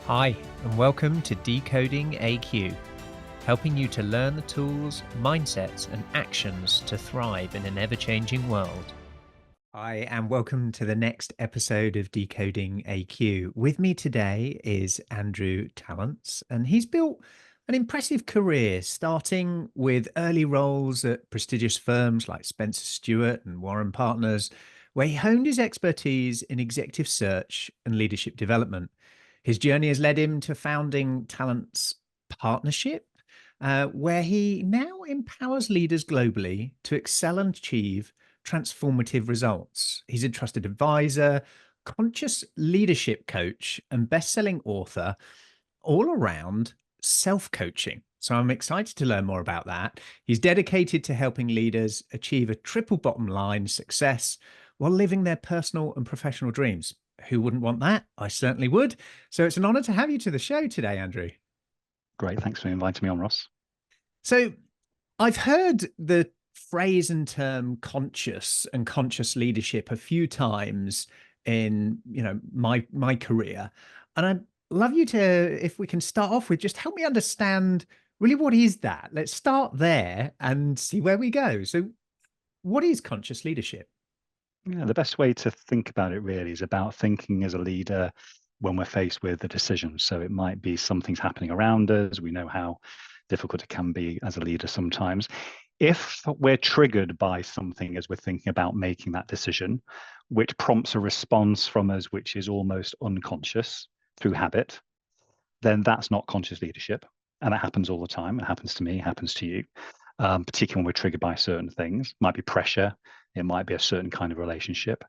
Hi, and welcome to Decoding AQ, helping you to learn the tools, mindsets, and actions to thrive in an ever-changing world. Hi, and welcome to the next episode of Decoding AQ. With me today is Andrew Tallents, and he's built an impressive career, starting with early roles at prestigious firms like Spencer Stuart and Warren Partners, where he honed his expertise in executive search and leadership development. His journey has led him to founding Thornley Partnership, where he now empowers leaders globally to excel and achieve transformative results. He's a trusted advisor, conscious leadership coach, and best-selling author, all around self-coaching. So I'm excited to learn more about that. He's dedicated to helping leaders achieve a triple bottom line success while living their personal and professional dreams. Who wouldn't want that? I certainly would. So it's an honor to have you to the show today, Andrew. Great. Thanks for inviting me on, Ross. So I've heard the phrase and term conscious and conscious leadership a few times in, my career. And I'd love you to, if we can start off with, just help me understand really what is that? Let's start there and see where we go. So what is conscious leadership? Yeah, the best way to think about it really is about thinking as a leader when we're faced with a decision. So it might be something's happening around us. We know how difficult it can be as a leader sometimes. If we're triggered by something as we're thinking about making that decision, which prompts a response from us which is almost unconscious through habit, then that's not conscious leadership. And it happens all the time. It happens to me, it happens to you, particularly when we're triggered by certain things. It might be pressure, it might be a certain kind of relationship.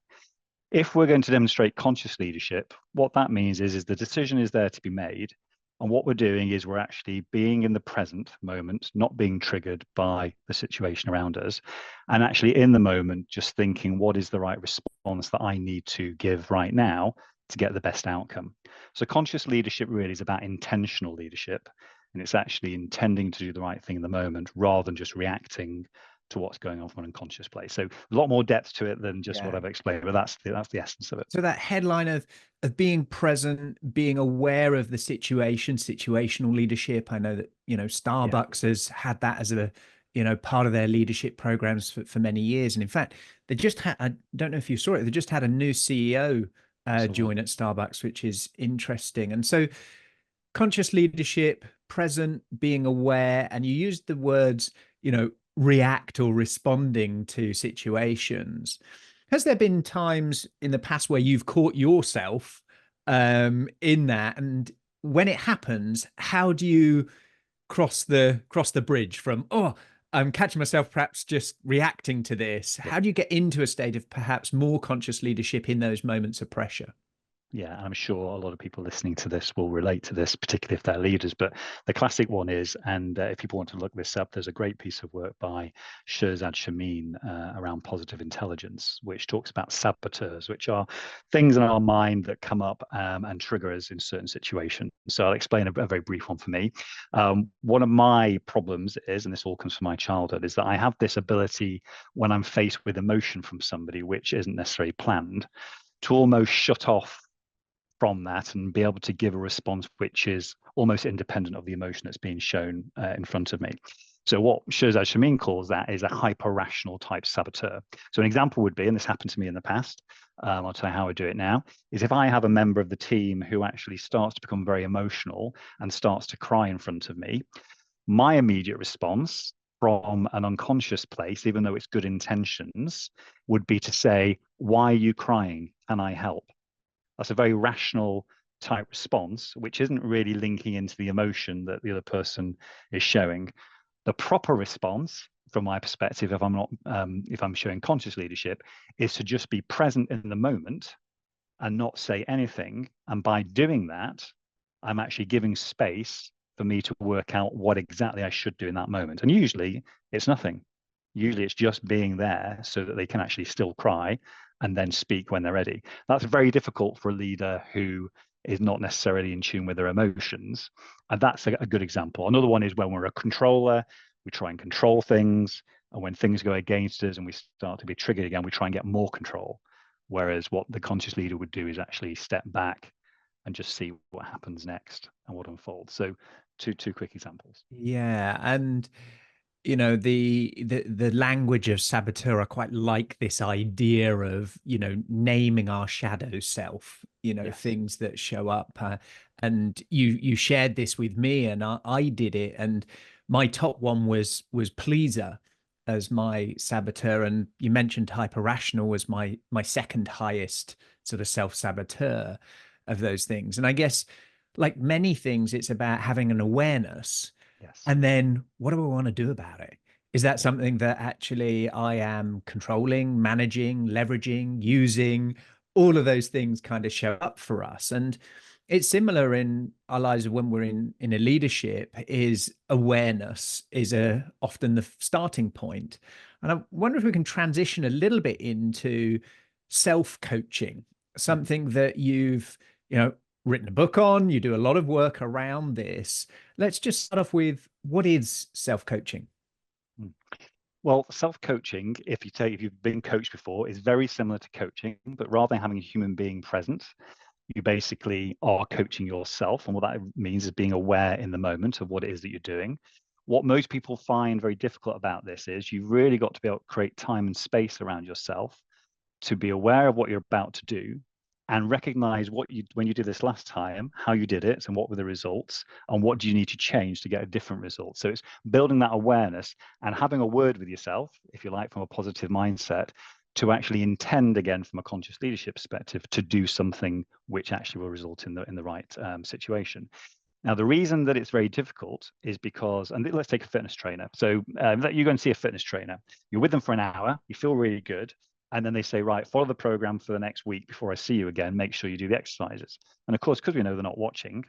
If we're going to demonstrate conscious leadership, what that means is the decision is there to be made. And what we're doing is we're actually being in the present moment, not being triggered by the situation around us. And actually in the moment, just thinking, what is the right response that I need to give right now to get the best outcome? So conscious leadership really is about intentional leadership. And it's actually intending to do the right thing in the moment rather than just reacting to what's going on from an unconscious place. So a lot more depth to it than just what I've explained, but that's the essence of it. So that headline of being present, being aware of the situation, situational leadership. I know that, Starbucks has had that as a, part of their leadership programs for many years. And in fact, they just had, I don't know if you saw it, they just had a new CEO join at Starbucks, which is interesting. And so conscious leadership, present, being aware, and you used the words, react or responding to situations. Has there been times in the past where you've caught yourself in that? And when it happens, how do you cross the bridge from, oh, I'm catching myself perhaps just reacting to this? How do you get into a state of perhaps more conscious leadership in those moments of pressure? Yeah, I'm sure a lot of people listening to this will relate to this, particularly if they're leaders. But the classic one is, and if people want to look this up, there's a great piece of work by Shirzad Chamine around positive intelligence, which talks about saboteurs, which are things in our mind that come up and trigger us in certain situations. So I'll explain a very brief one for me. One of my problems is, and this all comes from my childhood, is that I have this ability when I'm faced with emotion from somebody, which isn't necessarily planned, to almost shut off from that and be able to give a response which is almost independent of the emotion that's being shown in front of me. So what Shirzad Chamine calls that is a hyper-rational type saboteur. So an example would be, and this happened to me in the past, I'll tell you how I do it now, is if I have a member of the team who actually starts to become very emotional and starts to cry in front of me, my immediate response from an unconscious place, even though it's good intentions, would be to say, why are you crying? Can I help? That's a very rational type response, which isn't really linking into the emotion that the other person is showing. The proper response, from my perspective, if I'm showing conscious leadership, is to just be present in the moment and not say anything. And by doing that, I'm actually giving space for me to work out what exactly I should do in that moment. And usually it's nothing. Usually it's just being there so that they can actually still cry and then speak when they're ready. That's very difficult for a leader who is not necessarily in tune with their emotions. And that's a good example. Another one is when we're a controller, we try and control things. And when things go against us and we start to be triggered again, we try and get more control. Whereas what the conscious leader would do is actually step back and just see what happens next and what unfolds. So two quick examples. Yeah, and the language of saboteur, I quite like this idea of naming our shadow self, Yes. things that show up, and you shared this with me, and I did it, and my top one was pleaser as my saboteur, and you mentioned hyper rational as my second highest sort of self saboteur of those things. And I guess, like many things, it's about having an awareness, Yes. and then what do I want to do about it? Is that something that actually I am controlling, managing, leveraging, using? All of those things kind of show up for us. And it's similar in our lives when we're in a leadership. Is awareness is often the starting point. And I wonder if we can transition a little bit into self-coaching, Mhm. something that you've, written a book on, you do a lot of work around this. Let's just start off with, what is self-coaching? Mm. Well, self-coaching, if you've been coached before, is very similar to coaching, but rather than having a human being present, you basically are coaching yourself. And what that means is being aware in the moment of what it is that you're doing. What most people find very difficult about this is you've really got to be able to create time and space around yourself to be aware of what you're about to do and recognize when you did this last time, how you did it and what were the results and what do you need to change to get a different result. So it's building that awareness and having a word with yourself, if you like, from a positive mindset, to actually intend, again from a conscious leadership perspective, to do something which actually will result in the right situation. Now, the reason that it's very difficult is because, and let's take a fitness trainer. So you go and see a fitness trainer. You're with them for an hour. You feel really good. And then they say, right, follow the program for the next week before I see you again. Make sure you do the exercises. And of course, because we know they're not watching,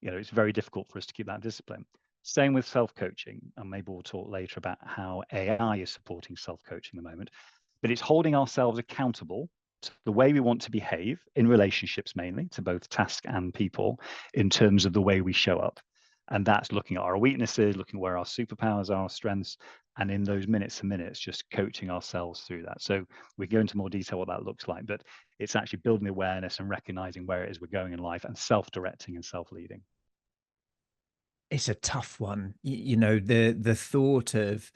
it's very difficult for us to keep that discipline. Same with self-coaching. And maybe we'll talk later about how AI is supporting self-coaching at the moment. But it's holding ourselves accountable to the way we want to behave in relationships, mainly to both task and people, in terms of the way we show up. And that's looking at our weaknesses, looking where our superpowers are, our strengths, and in those minutes and minutes, just coaching ourselves through that. So we go into more detail what that looks like, but it's actually building awareness and recognizing where it is we're going in life and self-directing and self-leading. It's a tough one. The thought of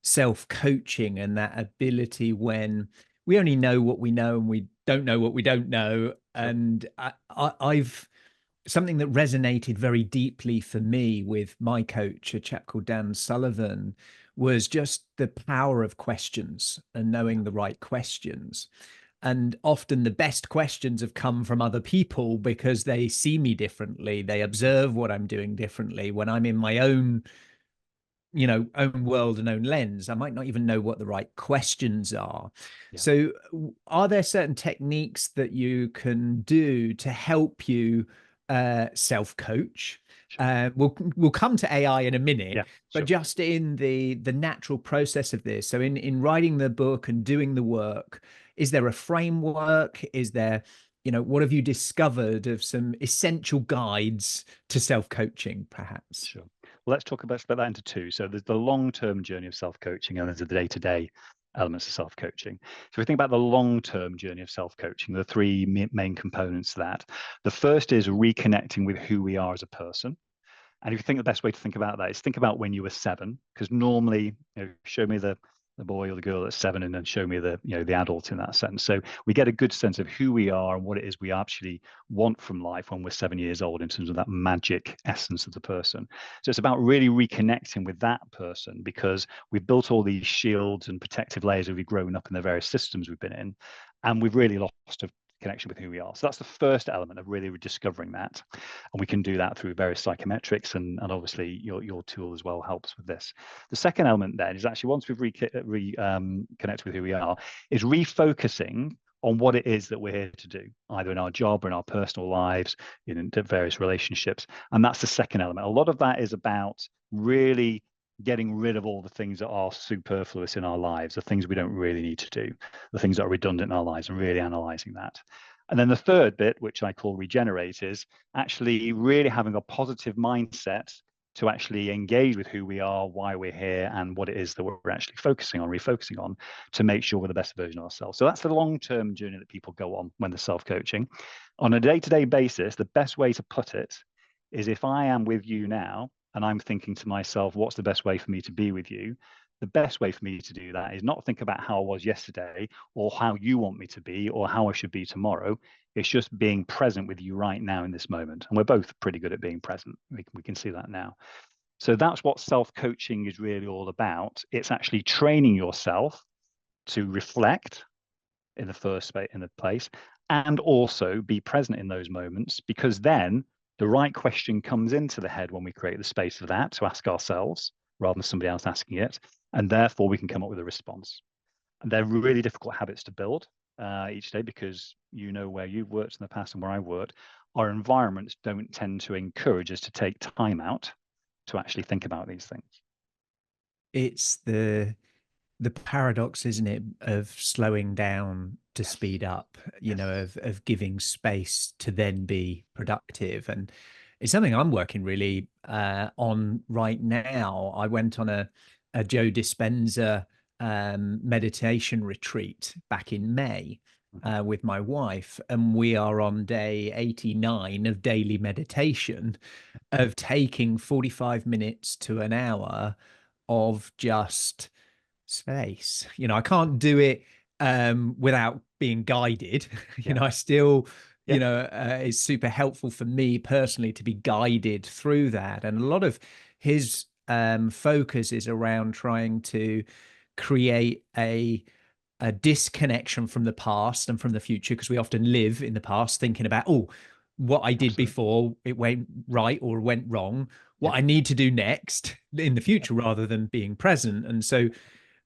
self-coaching and that ability when we only know what we know and we don't know what we don't know. Sure. And I've something that resonated very deeply for me with my coach, a chap called Dan Sullivan, was just the power of questions and Yeah. knowing the right questions. And often the best questions have come from other people because they see me differently. They observe what I'm doing differently. When I'm in my own own world and own lens, I might not even know what the right questions are. Yeah. So are there certain techniques that you can do to help you self-coach? Sure. We'll come to AI in a minute, Yeah. but Sure. just in the natural process of this. So in writing the book and doing the work, is there a framework? Is there, what have you discovered of some essential guides to self-coaching, perhaps? Sure. Well, let's split that into two. So there's the long-term journey of self-coaching and there's the day-to-day elements of self-coaching. So if we think about the long-term journey of self-coaching, the three main components to that. The first is reconnecting with who we are as a person. And if you think the best way to think about that is think about when you were 7, because normally, show me the boy or the girl at 7 and then show me the adult in that sense. So we get a good sense of who we are and what it is we actually want from life when we're 7 years old in terms of that magic essence of the person. So it's about really reconnecting with that person because we've built all these shields and protective layers as we've grown up in the various systems we've been in, and we've really lost a connection with who we are. So that's the first element of really rediscovering that. And we can do that through various psychometrics, and obviously your tool as well helps with this. The second element then is actually once we've connected with who we are, is refocusing on what it is that we're here to do, either in our job or in our personal lives, in various relationships. And that's the second element. A lot of that is about really getting rid of all the things that are superfluous in our lives, the things we don't really need to do, the things that are redundant in our lives, and really analyzing that. And then the third bit, which I call regenerate, is actually really having a positive mindset to actually engage with who we are, why we're here, and what it is that we're actually refocusing on to make sure we're the best version of ourselves. So that's the long-term journey that people go on when they're self-coaching. On a day-to-day basis, the best way to put it is, if I am with you now and I'm thinking to myself, what's the best way for me to be with you? The best way for me to do that is not think about how I was yesterday or how you want me to be or how I should be tomorrow. It's just being present with you right now in this moment. And we're both pretty good at being present. We can see that now. So that's what self-coaching is really all about. It's actually training yourself to reflect in the place, and also be present in those moments, because then the right question comes into the head when we create the space for that to ask ourselves rather than somebody else asking it. And therefore we can come up with a response. And they're really difficult habits to build each day, because you know where you've worked in the past and where I've worked, our environments don't tend to encourage us to take time out to actually think about these things. It's the paradox, isn't it, of slowing down to Yes. speed up, Yes. of giving space to then be productive. And it's something I'm working really on right now. I went on a Joe Dispenza meditation retreat back in May with my wife, and we are on day 89 of daily meditation, of taking 45 minutes to an hour of just space. I can't do it without being guided. Yeah. I still, Yeah. it's super helpful for me personally to be guided through that. And a lot of his focus is around trying to create a disconnection from the past and from the future, because we often live in the past thinking about, oh, what I did Absolutely. before, it went right or went wrong, Yeah. what I need to do next in the future, rather than being present. And so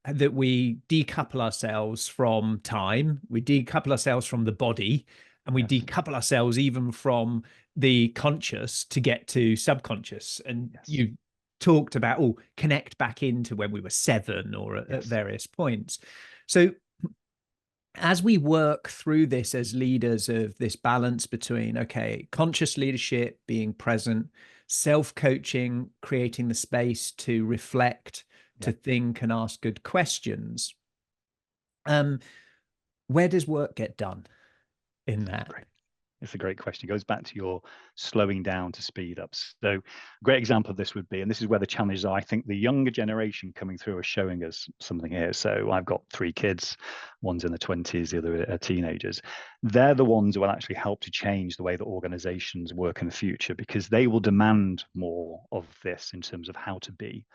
that we decouple ourselves from time, we decouple ourselves from the body, and we Yes. decouple ourselves even from the conscious to get to subconscious. And Yes. you talked about, oh, connect back into when we were 7 or at Yes. various points. So as we work through this as leaders, of this balance between, okay, conscious leadership, being present, self-coaching, creating the space to reflect, Yeah. to think and ask good questions, um, where does work get done in that? Great. It's a great question. It goes back to your slowing down to speed up. So, a great example of this would be, and this is where the challenges are, I think the younger generation coming through are showing us something here. So, I've got 3 kids, one's in the 20s, the other are teenagers. They're the ones who will actually help to change the way that organizations work in the future, because they will demand more of this in terms of how to be.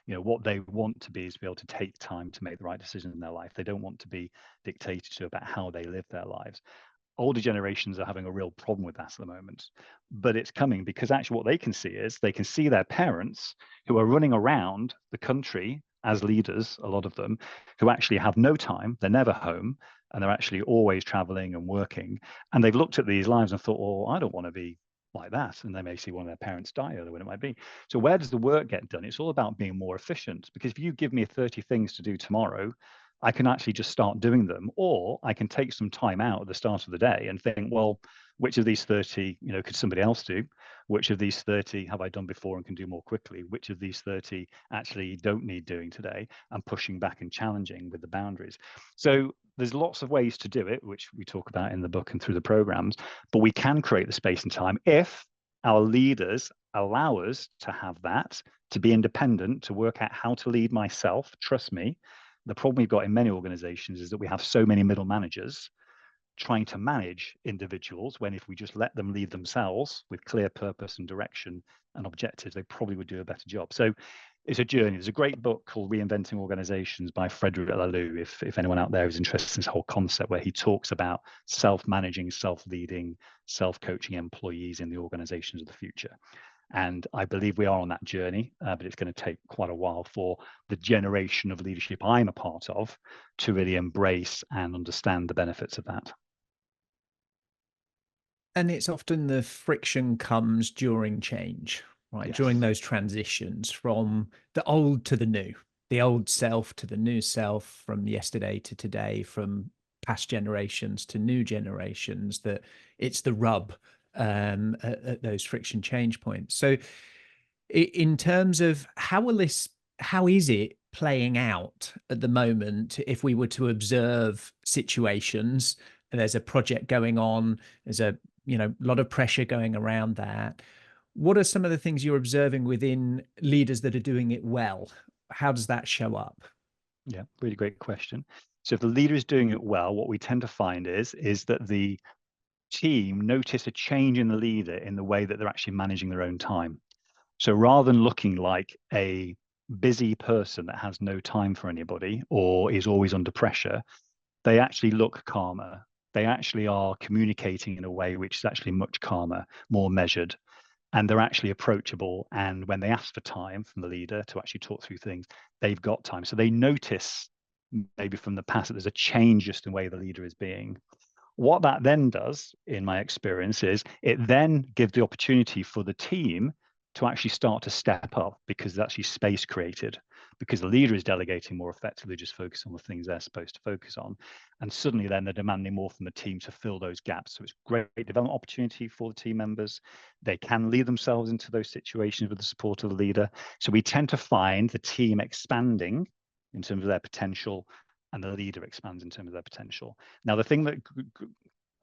What they want to be is to be able to take time to make the right decision in their life. They don't want to be dictated to about how they live their lives. Older generations are having a real problem with that at the moment, but it's coming because actually what they can see is they can see their parents who are running around the country as leaders, a lot of them, who actually have no time, they're never home, and they're actually always traveling and working. And they've looked at these lives and thought, well, I don't want to be like that. And they may see one of their parents die, or whatever it might be. So where does the work get done? It's all about being more efficient, because if you give me 30 things to do tomorrow, I can actually just start doing them, or I can take some time out at the start of the day and think, well, which of these 30, could somebody else do? Which of these 30 have I done before and can do more quickly? Which of these 30 actually don't need doing today? And pushing back and challenging with the boundaries. So there's lots of ways to do it, which we talk about in the book and through the programs, but we can create the space and time if our leaders allow us to have that, to be independent, to work out how to lead myself. Trust me, the problem we've got in many organizations is that we have so many middle managers trying to manage individuals, when if we just let them lead themselves with clear purpose and direction and objectives, they probably would do a better job. So it's a journey. There's a great book called Reinventing Organizations by Frederick Laloux, if anyone out there is interested in this whole concept, where he talks about self-managing, self-leading, self-coaching employees in the organizations of the future. And I believe we are on that journey, but it's going to take quite a while for the generation of leadership I'm a part of to really embrace and understand the benefits of that. And it's often the friction comes during change, right? During Yes. those transitions from the old to the new, the old self to the new self, from yesterday to today, from past generations to new generations, that it's the rub at those friction change points. So In terms of how is it playing out at the moment? If we were to observe situations, and there's a project going on, there's a lot of pressure going around that. What are some of the things you're observing within leaders that are doing it well? How does that show up? Yeah, really great question. So if the leader is doing it well, what we tend to find is that the team notice a change in the leader in the way that they're actually managing their own time. So rather than looking like a busy person that has no time for anybody or is always under pressure, they actually look calmer. They actually are communicating in a way which is actually much calmer, more measured, and they're actually approachable. And when they ask for time from the leader to actually talk through things, they've got time. So they notice maybe from the past that there's a change just in the way the leader is being. What that then does, in my experience, is it then gives the opportunity for the team to actually start to step up because there's actually space created, because the leader is delegating more effectively, just focus on the things they're supposed to focus on. And suddenly then they're demanding more from the team to fill those gaps. So it's great development opportunity for the team members. They can lead themselves into those situations with the support of the leader. So we tend to find the team expanding in terms of their potential, and the leader expands in terms of their potential. Now, the thing that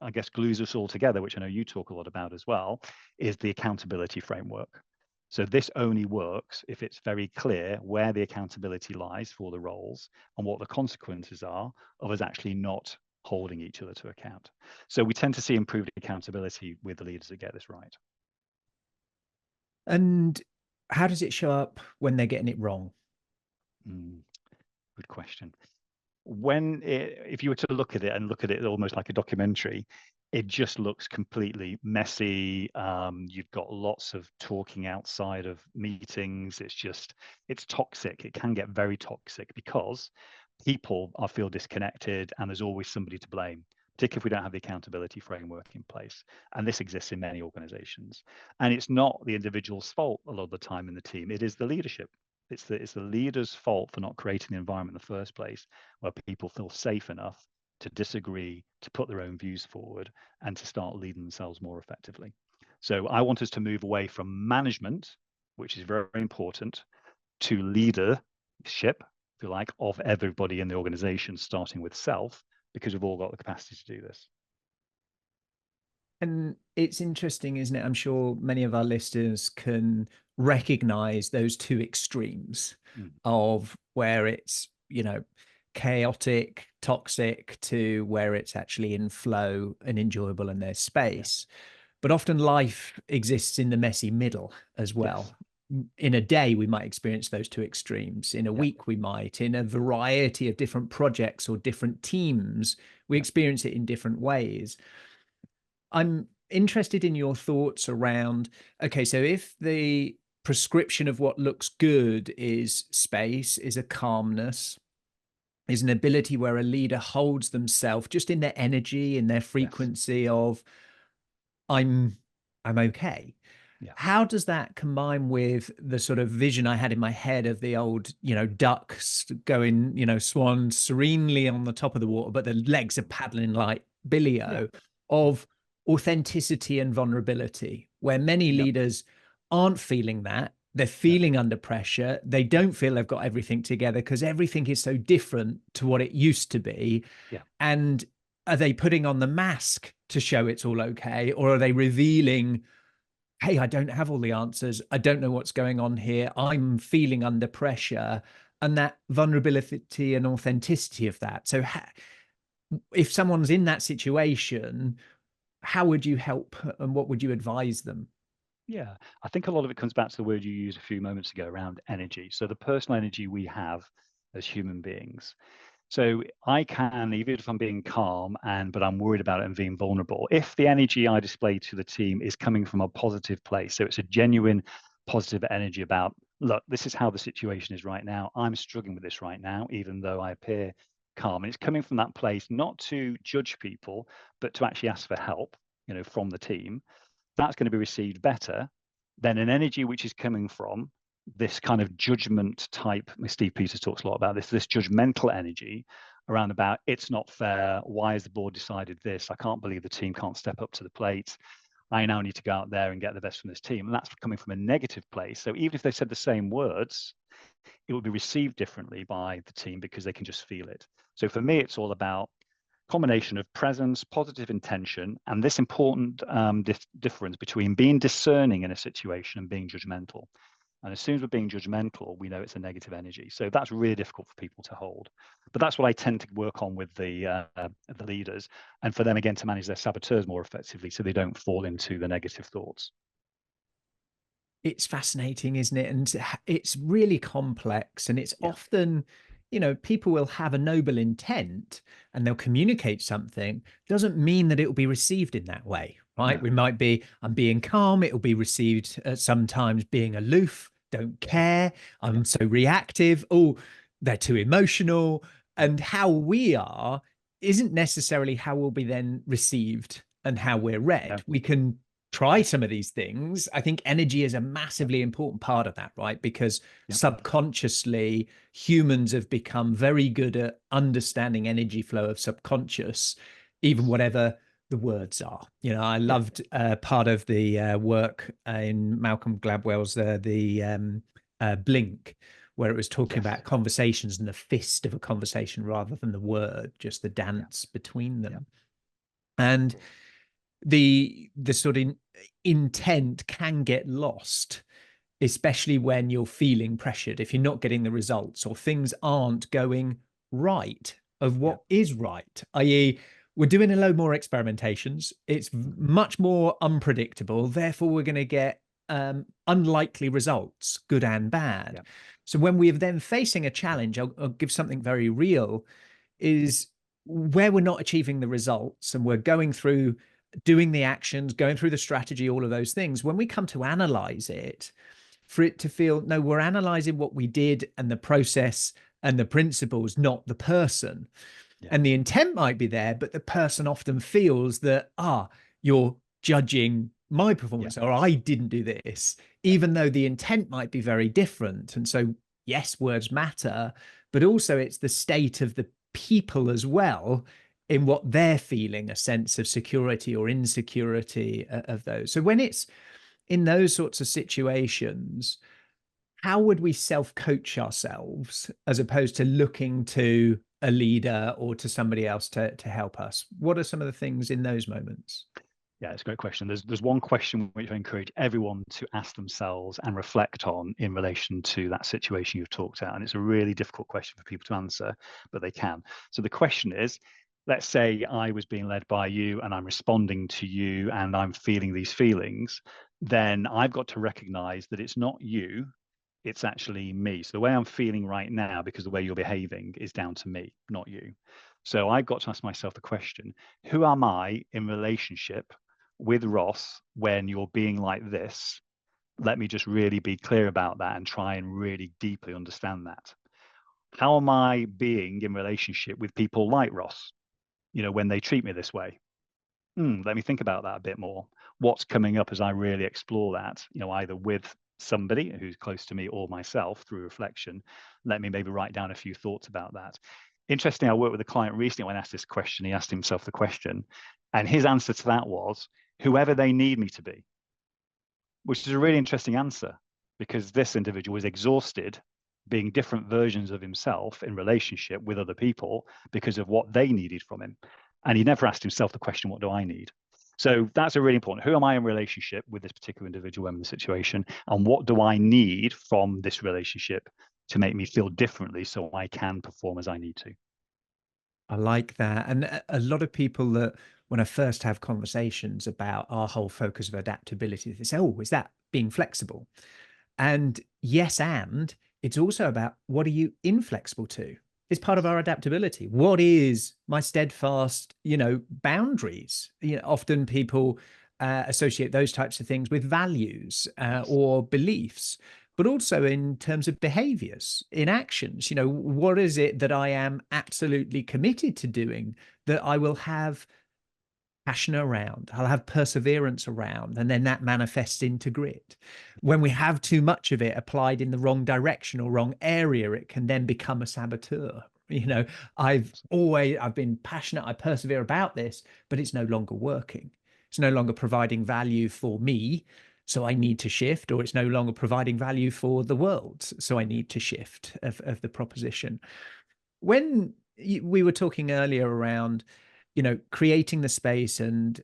I guess glues us all together, which I know you talk a lot about as well, is the accountability framework. So this only works if it's very clear where the accountability lies for the roles and what the consequences are of us actually not holding each other to account. So we tend to see improved accountability with the leaders that get this right. And how does it show up when they're getting it wrong? Good question. If you were to look at it almost like a documentary, it just looks completely messy. You've got lots of talking outside of meetings. It's toxic. It can get very toxic because people feel disconnected and there's always somebody to blame, particularly if we don't have the accountability framework in place. And this exists in many organizations. And it's not the individual's fault a lot of the time in the team. It is the leadership. It's the leader's fault for not creating the environment in the first place where people feel safe enough to disagree, to put their own views forward, and to start leading themselves more effectively. So I want us to move away from management, which is very, very important, to leadership, if you like, of everybody in the organization, starting with self, because we've all got the capacity to do this. And it's interesting, isn't it? I'm sure many of our listeners can recognize those two extremes of where it's, chaotic, toxic to where it's actually in flow and enjoyable and there's space. But often life exists in the messy middle as well. Yes. In a day, we might experience those two extremes. In a week, we might. In a variety of different projects or different teams, we experience it in different ways. I'm interested in your thoughts around, okay, so if the prescription of what looks good is space, is a calmness, is an ability where a leader holds themselves just in their energy, in their frequency of I'm okay. Yeah. How does that combine with the sort of vision I had in my head of the old, ducks going, swans serenely on the top of the water, but the legs are paddling like billy-o, of authenticity and vulnerability, where many leaders aren't feeling that. They're feeling under pressure. They don't feel they've got everything together because everything is so different to what it used to be. And are they putting on the mask to show it's all okay? Or are they revealing, hey, I don't have all the answers. I don't know what's going on here. I'm feeling under pressure. And that vulnerability and authenticity of that. So if someone's in that situation, how would you help and what would you advise them? Yeah, I think a lot of it comes back to the word you used a few moments ago around energy. So the personal energy we have as human beings. So I can, even if I'm being calm but I'm worried about it and being vulnerable, if the energy I display to the team is coming from a positive place, so it's a genuine positive energy about, look, this is how the situation is right now. I'm struggling with this right now, even though I appear calm. And it's coming from that place, not to judge people, but to actually ask for help, from the team. That's going to be received better than an energy which is coming from this kind of judgment type. Steve Peters talks a lot about this judgmental energy around about, it's not fair. Why has the board decided this? I can't believe the team can't step up to the plate. I now need to go out there and get the best from this team. And that's coming from a negative place. So even if they said the same words, it would be received differently by the team because they can just feel it. So for me, it's all about combination of presence, positive intention, and this important difference between being discerning in a situation and being judgmental. And as soon as we're being judgmental, we know it's a negative energy. So that's really difficult for people to hold. But that's what I tend to work on with the leaders, and for them again to manage their saboteurs more effectively, so they don't fall into the negative thoughts. It's fascinating, isn't it? And it's really complex. And it's Yeah, often, people will have a noble intent and they'll communicate something. Doesn't mean that it will be received in that way, right? no, We might be, I'm being calm. It will be received sometimes being aloof, don't care. yeah, I'm so reactive. Oh, they're too emotional. And how we are isn't necessarily how we'll be then received and how we're read. no, We can try some of these things. I think energy is a yeah, massively important part of that, right? Because yeah, subconsciously, humans have become very good at understanding energy flow of subconscious, even whatever the words are. I yeah, loved part of the work in Malcolm Gladwell's the Blink, where it was talking yes, about conversations and the fist of a conversation rather than the word, just the yeah, dance between yeah, them. And the sort of intent can get lost, especially when you're feeling pressured, if you're not getting the results or things aren't going right of yeah, what is right, i.e., we're doing a load more experimentations. It's much more unpredictable. Therefore, we're going to get unlikely results, good and bad. yeah, So when we're then facing a challenge, I'll give something very real, is where we're not achieving the results and we're going through doing the actions, going through the strategy, all of those things. When we come to analyze it, for it to feel, no, we're analyzing what we did and the process and the principles, not the person. yeah, And the intent might be there, but the person often feels that, you're judging my yeah, performance or I didn't do this, yeah, even though the intent might be very different. And so, yes, words matter, but also it's the state of the people as well in what they're feeling, a sense of security or insecurity of those. So when it's in those sorts of situations, how would we self-coach ourselves as opposed to looking to a leader or to somebody else to help us? What are some of the things in those moments? yeah. It's a great question. There's one question which I encourage everyone to ask themselves and reflect on in relation to that situation you've talked about, and it's a really difficult question for people to answer, but they can. So the question is, let's say I was being led by you and I'm responding to you and I'm feeling these feelings, then I've got to recognize that it's not you, it's actually me. So the way I'm feeling right now, because the way you're behaving, is down to me, not you. So I've got to ask myself the question, who am I in relationship with Ross when you're being like this? Let me just really be clear about that and try and really deeply understand that. How am I being in relationship with people like Ross, when they treat me this way? Let me think about that a bit more. What's coming up as I really explore that, either with somebody who's close to me or myself through reflection? Let me maybe write down a few thoughts about that. Interesting, I worked with a client recently when I asked this question. He asked himself the question, and his answer to that was, whoever they need me to be, which is a really interesting answer because this individual was exhausted being different versions of himself in relationship with other people because of what they needed from him. And he never asked himself the question, what do I need? So that's a really important. Who am I in relationship with this particular individual in the situation? And what do I need from this relationship to make me feel differently so I can perform as I need to? I like that. And a lot of people that when I first have conversations about our whole focus of adaptability, they say, oh, is that being flexible? And yes, and it's also about what are you inflexible to? It's part of Yes. our adaptability. What is my steadfast, boundaries? Often people associate those types of things with values Yes. or beliefs, but also in terms of behaviors, in actions. What is it that I am absolutely committed to doing that I will have passion around, I'll have perseverance around, and then that manifests into grit. When we have too much of it applied in the wrong direction or wrong area, it can then become a saboteur. I've been passionate, I persevere about this, but it's no longer working. it's no longer providing value for me, so I need to shift, or it's no longer providing value for the world, so I need to shift of the proposition. When we were talking earlier around, creating the space and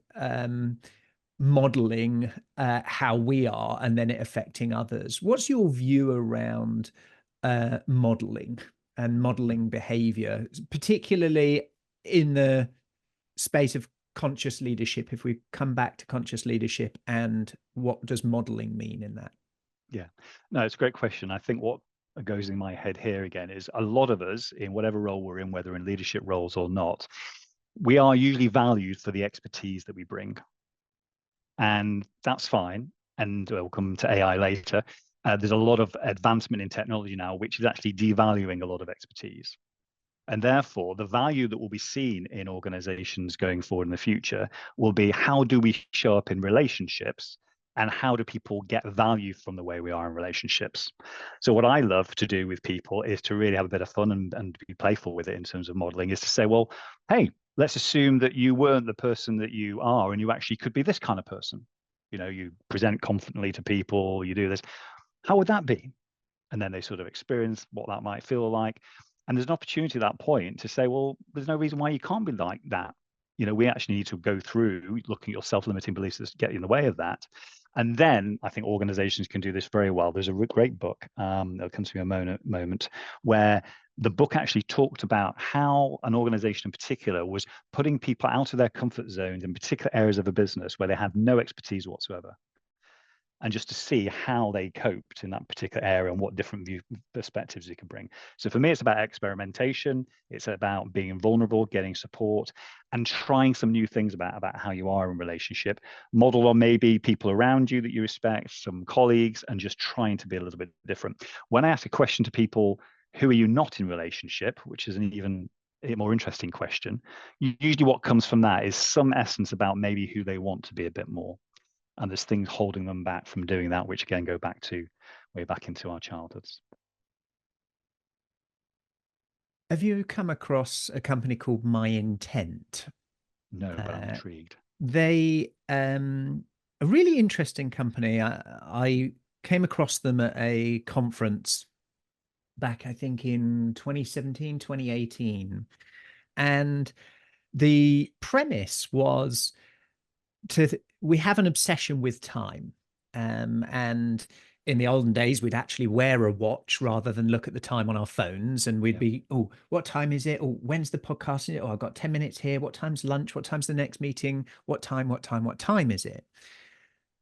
modeling how we are and then it affecting others, what's your view around modeling and modeling behavior, particularly in the space of conscious leadership? If we come back to conscious leadership, and what does modeling mean in that? Yeah, no, it's a great question. I think what goes in my head here again is a lot of us, in whatever role we're in, whether in leadership roles or not, we are usually valued for the expertise that we bring. And that's fine. And we'll come to AI later. There's a lot of advancement in technology now, which is actually devaluing a lot of expertise. And therefore, the value that will be seen in organizations going forward in the future will be, how do we show up in relationships, and how do people get value from the way we are in relationships? So what I love to do with people is to really have a bit of fun and be playful with it in terms of modeling, is to say, well, hey, let's assume that you weren't the person that you are, and you actually could be this kind of person. You present confidently to people, you do this. How would that be? And then they sort of experience what that might feel like. And there's an opportunity at that point to say, well, there's no reason why you can't be like that. We actually need to go through looking at your self-limiting beliefs that get in the way of that. And then I think organizations can do this very well. There's a great book that'll come to me in a moment, where the book actually talked about how an organization in particular was putting people out of their comfort zones in particular areas of a business where they had no expertise whatsoever, and just to see how they coped in that particular area and what different view perspectives you can bring. So for me, it's about experimentation. It's about being vulnerable, getting support, and trying some new things about how you are in relationship. Model on maybe people around you that you respect, some colleagues, and just trying to be a little bit different. When I ask a question to people, who are you not in relationship, which is an even a more interesting question, usually what comes from that is some essence about maybe who they want to be a bit more. And there's things holding them back from doing that, which again go back to way back into our childhoods. Have you come across a company called MyIntent? No, but I'm Uh, intrigued. they a really interesting company. I came across them at a conference back, I think, in 2017, 2018. And the premise was we have an obsession with time. And in the olden days, we'd actually wear a watch rather than look at the time on our phones. And we'd be, oh, what time is it? Oh, when's the podcast? Oh, I've got 10 minutes here. What time's lunch? What time's the next meeting? What time is it?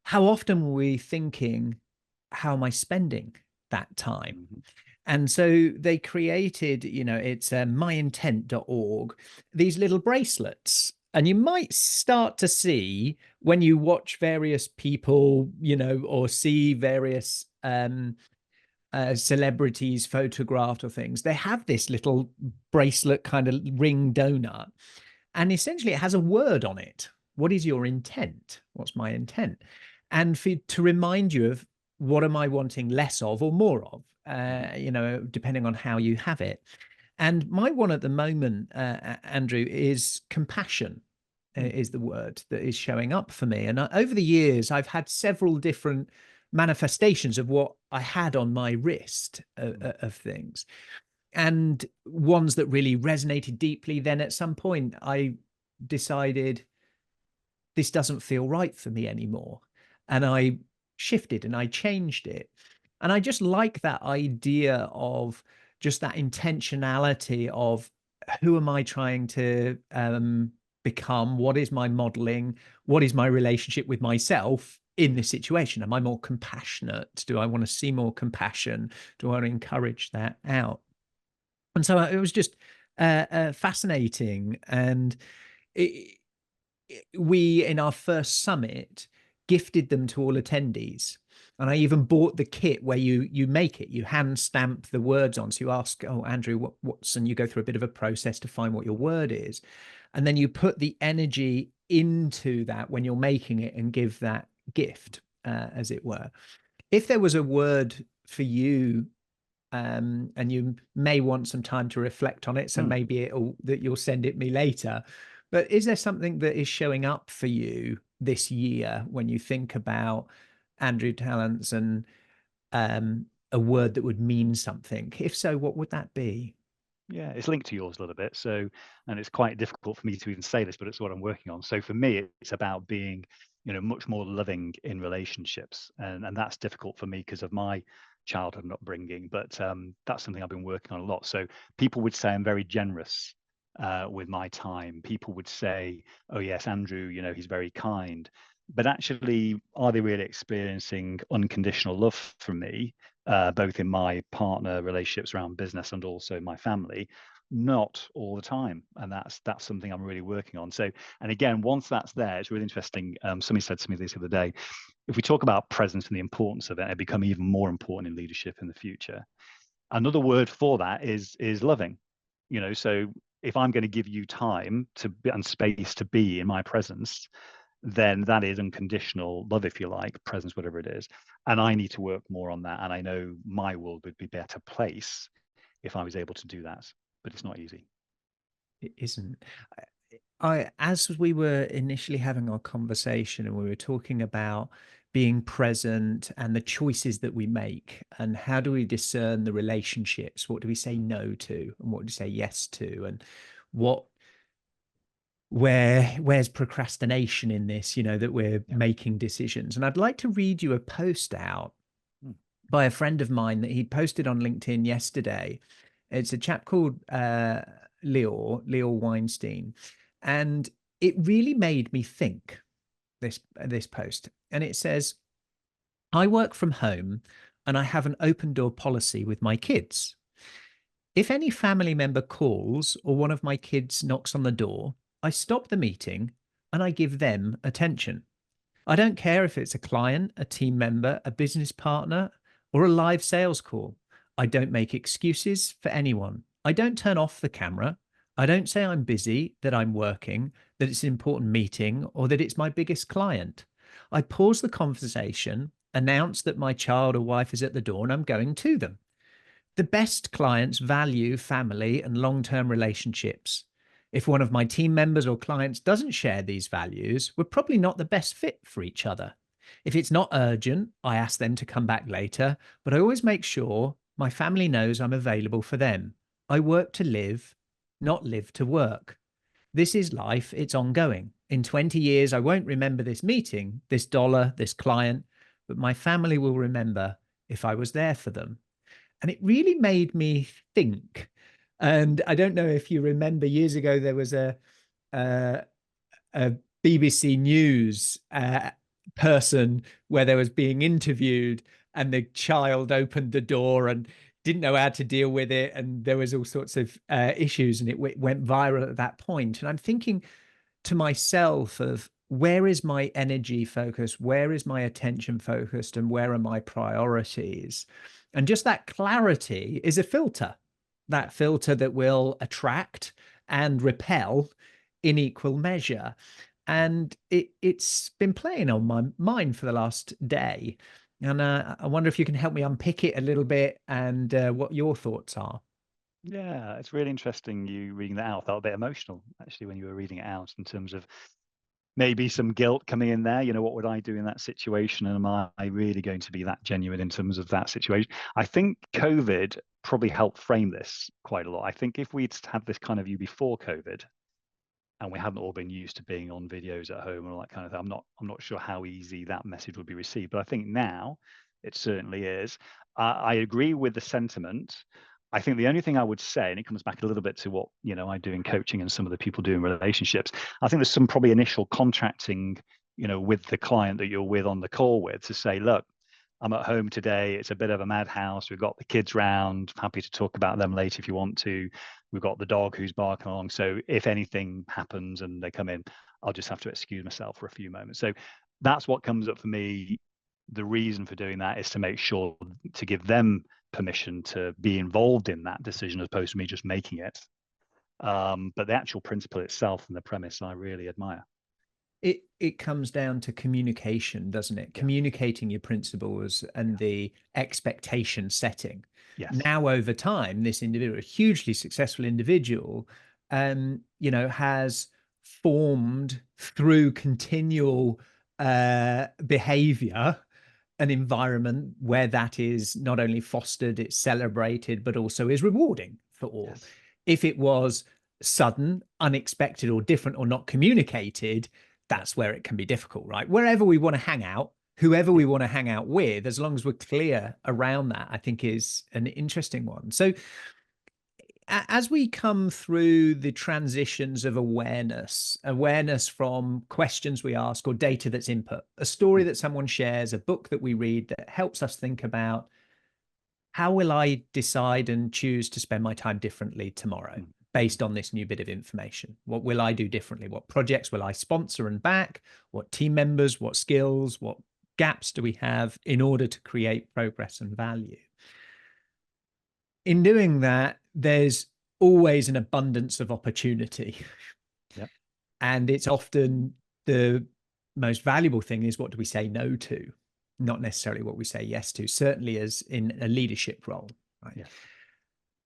How often were we thinking, how am I spending that time? Mm-hmm. And so they created, it's myintent.org, these little bracelets. And you might start to see when you watch various people, or see various celebrities photographed or things, they have this little bracelet kind of ring donut. And essentially it has a word on it. What is your intent? What's my intent? And to remind you of, what am I wanting less of or more of, depending on how you have it. And my one at the moment, Andrew, is compassion, is the word that is showing up for me. And over the years, I've had several different manifestations of what I had on my wrist of things, and ones that really resonated deeply. Then at some point, I decided this doesn't feel right for me anymore. And I shifted and I changed it. And I just like that idea of just that intentionality of, who am I trying to become? What is my modeling? What is my relationship with myself in this situation? Am I more compassionate? Do I want to see more compassion? Do I want to encourage that out? And so it was just fascinating. And it, we, in our first summit, gifted them to all attendees. And I even bought the kit where you make it, you hand stamp the words on. So you ask, oh, Andrew, what's, and you go through a bit of a process to find what your word is. And then you put the energy into that when you're making it and give that gift, as it were. If there was a word for you, and you may want some time to reflect on it, so maybe that you'll send it me later. But is there something that is showing up for you this year when you think about Andrew Tallents and a word that would mean something? If so, what would that be? Yeah, it's linked to yours a little bit. So, and it's quite difficult for me to even say this, but it's what I'm working on. So for me, it's about being, much more loving in relationships, and that's difficult for me because of my childhood and upbringing. But that's something I've been working on a lot. So people would say I'm very generous with my time. People would say, "Oh yes, Andrew, he's very kind." But actually, are they really experiencing unconditional love from me? Both in my partner relationships around business and also in my family, not all the time, and that's something I'm really working on. So, and again, once that's there, it's really interesting. Somebody said to me this the other day: if we talk about presence and the importance of it, it become even more important in leadership in the future. Another word for that is loving. So if I'm going to give you time to be, and space to be in my presence, then that is unconditional love, if you like, presence, whatever it is. And I need to work more on that. And I know my world would be a better place if I was able to do that, but it's not easy. It isn't. As we were initially having our conversation and we were talking about being present and the choices that we make and how do we discern the relationships? What do we say no to and what do we say yes to? And what where's procrastination in this, that we're Yeah. making decisions? And I'd like to read you a post out Mm. by a friend of mine that he posted on LinkedIn yesterday. It's a chap called Leo Weinstein, and it really made me think. This post, and it says, "I work from home, and I have an open door policy with my kids. If any family member calls or one of my kids knocks on the door, I stop the meeting and I give them attention. I don't care if it's a client, a team member, a business partner, or a live sales call. I don't make excuses for anyone. I don't turn off the camera. I don't say I'm busy, that I'm working, that it's an important meeting, or that it's my biggest client. I pause the conversation, announce that my child or wife is at the door and I'm going to them. The best clients value family and long term relationships. If one of my team members or clients doesn't share these values, we're probably not the best fit for each other. If it's not urgent, I ask them to come back later, but I always make sure my family knows I'm available for them. I work to live, not live to work. This is life, it's ongoing. In 20 years, I won't remember this meeting, this dollar, this client, but my family will remember if I was there for them." And it really made me think. And I don't know if you remember, years ago there was a, a BBC News person where they was being interviewed, and the child opened the door and didn't know how to deal with it, and there was all sorts of issues, and it went viral at that point. And I'm thinking to myself of, where is my energy focused, where is my attention focused, and where are my priorities? And just that clarity is a filter, Yeah. that filter that will attract and repel in equal measure. Mm. And it's been playing on my mind for the last day, and I wonder if you can help me unpick it a little bit, and what your thoughts are. Yeah, it's really interesting you reading that out. I felt a bit emotional actually when you were reading it out in terms of maybe some guilt coming in there. What would I do in that situation? And am I really going to be that genuine in terms of that situation? I think COVID probably helped frame this quite a lot. I think if we'd had this kind of view before COVID, and we hadn't all been used to being on videos at home and all that kind of thing, I'm not sure how easy that message would be received. But I think now it certainly is. I agree with the sentiment. I think the only thing I would say, and it comes back a little bit to what I do in coaching and some of the people do in relationships. I think there's some probably initial contracting, with the client that you're with on the call with, to say, look, I'm at home today. It's a bit of a madhouse. We've got the kids round. Happy to talk about them later if you want to. We've got the dog who's barking along. So if anything happens and they come in, I'll just have to excuse myself for a few moments. So that's what comes up for me. The reason for doing that is to make sure to give them permission to be involved in that decision as opposed to me just making it. But the actual principle itself and the premise I really admire. It comes down to communication, doesn't it? Yeah. Communicating your principles and Yeah. the expectation setting. Yes. Now, over time, this individual, a hugely successful individual, has formed through continual behavior, an environment where that is not only fostered, it's celebrated, but also is rewarding for all. Yes. If it was sudden, unexpected, or different, or not communicated, Yeah. that's where it can be difficult, right? Wherever we want to hang out, whoever Yeah. we want to hang out with, as long as we're clear around that, I think is an interesting one. So as we come through the transitions of awareness from questions we ask or data that's input, a story Mm, that someone shares, a book that we read that helps us think about how will I decide and choose to spend my time differently tomorrow mm, mm. based on this new bit of information? What will I do differently? What projects will I sponsor and back? What team members, what skills, what gaps do we have in order to create progress and value? In doing that, there's always an abundance of opportunity. Yep. And it's often the most valuable thing is what do we say no to, not necessarily what we say yes to, certainly as in a leadership role, right? Yes.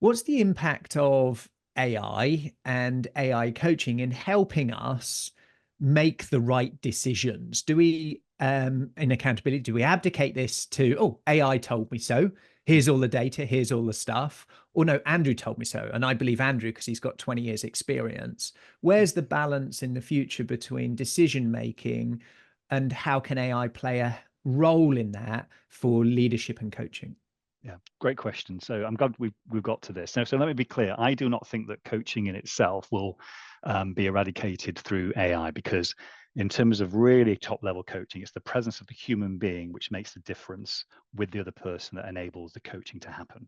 What's the impact of AI and AI coaching in helping us make the right decisions? Do we, in accountability, do we abdicate this to, oh, AI told me so. Mm, Here's all the data. Here's all the stuff. Or no, Andrew told me so. And I believe Andrew because he's got 20 years experience. mm. Where's the balance in the future between decision making and how can AI play a role in that for leadership and coaching? Yeah, great question. So I'm glad we've got to this. So let me be clear. I do not think that coaching in itself will be eradicated through AI, because in terms of really top level coaching, it's the presence of the human being which makes the difference with the other person that enables the coaching to happen.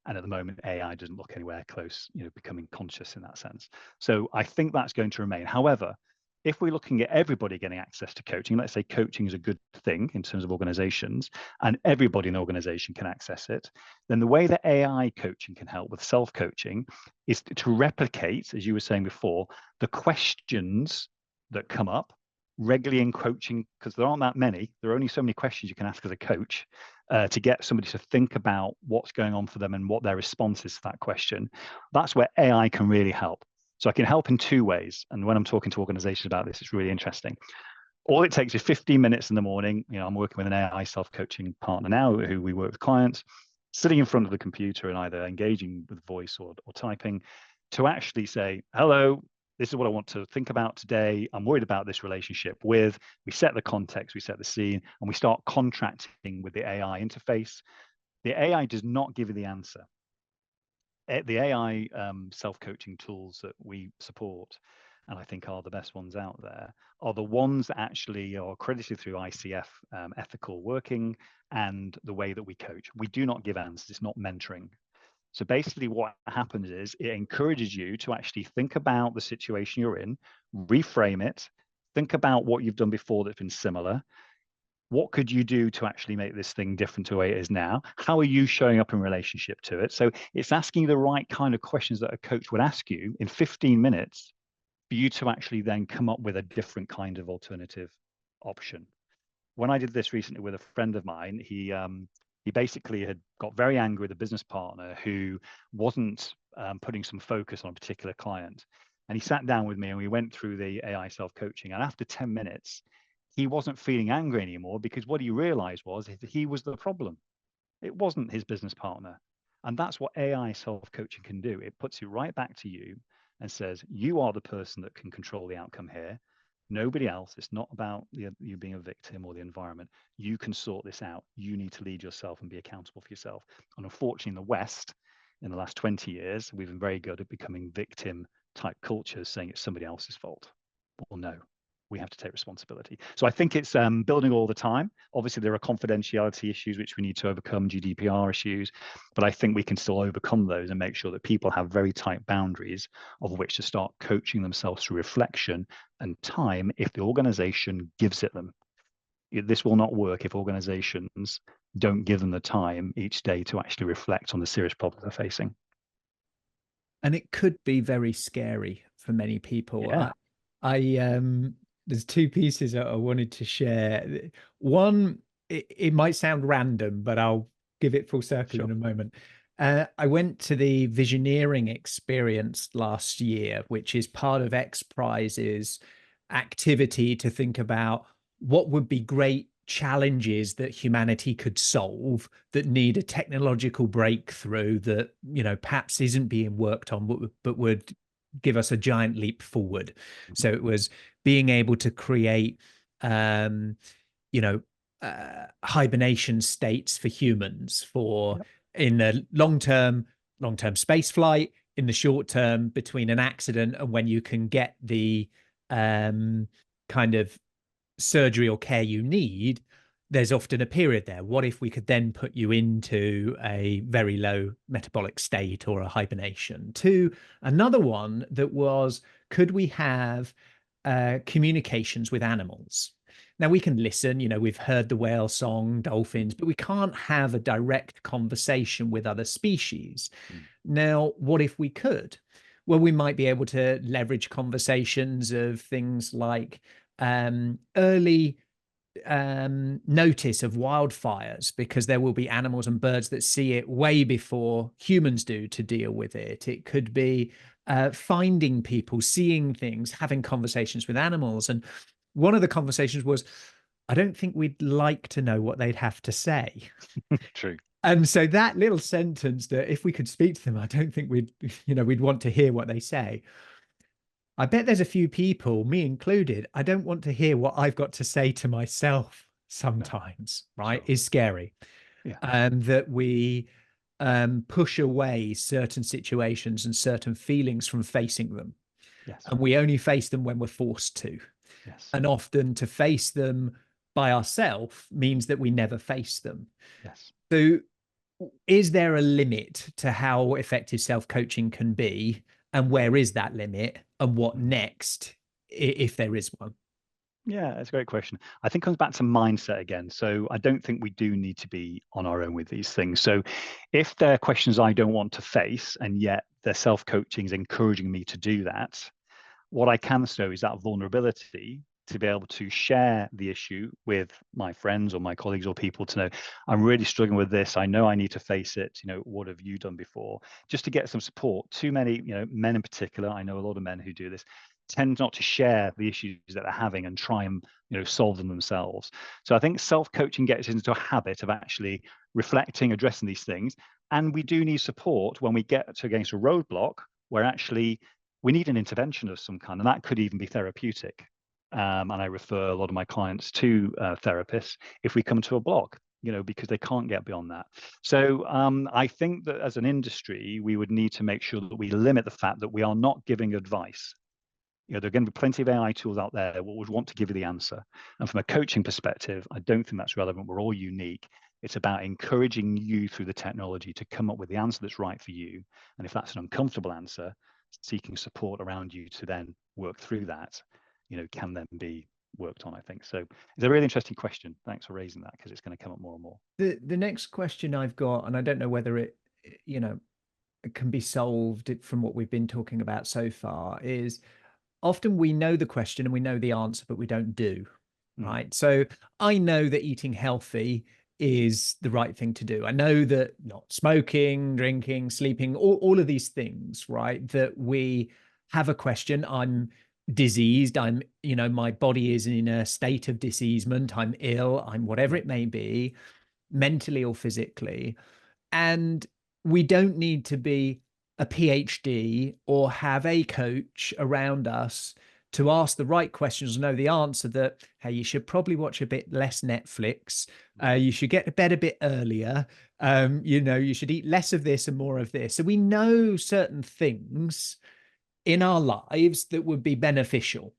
And at the moment, AI doesn't look anywhere close, becoming conscious in that sense. So I think that's going to remain. However, if we're looking at everybody getting access to coaching, let's say coaching is a good thing in terms of organizations, and everybody in the organization can access it, then the way that AI coaching can help with self-coaching is to replicate, as you were saying before, the questions that come up regularly in coaching, because there aren't that many. There are only so many questions you can ask as a coach to get somebody to think about what's going on for them and what their response is to that question. That's where AI can really help. So I can help in two ways. And when I'm talking to organizations about this, it's really interesting. All it takes is 15 minutes in the morning. I'm working with an AI self-coaching partner now who we work with clients, sitting in front of the computer and either engaging with voice or typing to actually say, hello, this is what I want to think about today. I'm worried about this relationship with, we set the context, we set the scene, and we start contracting with the AI interface. The AI does not give you the answer. The AI self-coaching tools that we support, and I think are the best ones out there, are the ones that actually are accredited through ICF ethical working and the way that we coach. We do not give answers. It's not mentoring. So basically what happens is it encourages you to actually think about the situation you're in, reframe it, think about what you've done before that's been similar. What could you do to actually make this thing different to the way it is now? How are you showing up in relationship to it? So it's asking the right kind of questions that a coach would ask you in 15 minutes for you to actually then come up with a different kind of alternative option. When I did this recently with a friend of mine, he basically had got very angry with a business partner who wasn't putting some focus on a particular client. And he sat down with me and we went through the AI self-coaching. And after 10 minutes, he wasn't feeling angry anymore, because what he realized was that he was the problem. It wasn't his business partner. And that's what AI self-coaching can do. It puts it right back to you and says, you are the person that can control the outcome here. Nobody else. It's not about you being a victim or the environment. You can sort this out. You need to lead yourself and be accountable for yourself. And unfortunately, in the West, in the last 20 years, we've been very good at becoming victim type cultures, saying it's somebody else's fault. Well, no, we have to take responsibility. So I think it's building all the time. Obviously, there are confidentiality issues which we need to overcome, GDPR issues, but I think we can still overcome those and make sure that people have very tight boundaries of which to start coaching themselves through reflection and time if the organization gives it them. This will not work if organizations don't give them the time each day to actually reflect on the serious problems they're facing. And it could be very scary for many people. Yeah, I there's two pieces that I wanted to share. One, it might sound random, but I'll give it full circle sure. in a moment. I went to the Visioneering experience last year, which is part of X Prize's activity to think about what would be great challenges that humanity could solve that need a technological breakthrough that, perhaps isn't being worked on, but would give us a giant leap forward. Mhm. So it was being able to create, um, you know, hibernation states for humans for Yep. in the long term space flight, in the short term between an accident and when you can get the kind of surgery or care you need. There's often a period there. What if we could then put you into a very low metabolic state or a hibernation? To another one that was, could we have communications with animals? Now we can listen, we've heard the whale song, dolphins, but we can't have a direct conversation with other species. Mm. Now, what if we could? Well, we might be able to leverage conversations of things like early notice of wildfires, because there will be animals and birds that see it way before humans do to deal with it. It could be finding people, seeing things, having conversations with animals. And one of the conversations was, I don't think we'd like to know what they'd have to say. True. And so that little sentence, that if we could speak to them, I don't think we'd want to hear what they say. I bet there's a few people, me included, I don't want to hear what I've got to say to myself No. sometimes, right? Sure. Is scary. Yeah. And that we push away certain situations and certain feelings from facing them. Yes. And we only face them when we're forced to. Yes. And often to face them by ourselves means that we never face them. Yes. So is there a limit to how effective self-coaching can be, and where is that limit, and what Mm. next, if there is one? Yeah, that's a great question. I think it comes back to mindset again. So I don't think we do need to be on our own with these things. So if there are questions I don't want to face, and yet the self-coaching is encouraging me to do that, what I can show is that vulnerability to be able to share the issue with my friends or my colleagues or people to know, I'm really struggling with this. I know I need to face it. What have you done before? Just to get some support. Too many, men in particular, I know a lot of men who do this, tend not to share the issues that they're having and try and, solve them themselves. So I think self-coaching gets into a habit of actually reflecting, addressing these things. And we do need support when we get against a roadblock where actually we need an intervention of some kind, and that could even be therapeutic. And I refer a lot of my clients to therapists if we come to a block, because they can't get beyond that. So I think that as an industry, we would need to make sure that we limit the fact that we are not giving advice. There are going to be plenty of AI tools out there that would want to give you the answer. And from a coaching perspective, I don't think that's relevant. We're all unique. It's about encouraging you through the technology to come up with the answer that's right for you. And if that's an uncomfortable answer, seeking support around you to then work through that, can then be worked on, I think. So it's a really interesting question. Thanks for raising that, because it's going to come up more and more. The next question I've got, and I don't know whether it can be solved from what we've been talking about so far, is often we know the question and we know the answer, but we don't do, Mm. right? So I know that eating healthy is the right thing to do. I know that not smoking, drinking, sleeping, all of these things, right? That we have a question. I'm diseased. My body is in a state of diseasement. I'm ill. I'm whatever Yeah. it may be, mentally or physically. And we don't need to be a PhD or have a coach around us to ask the right questions and know the answer that, hey, you should probably watch a bit less Netflix. You should get to bed a bit earlier. You should eat less of this and more of this. So we know certain things in our lives that would be beneficial.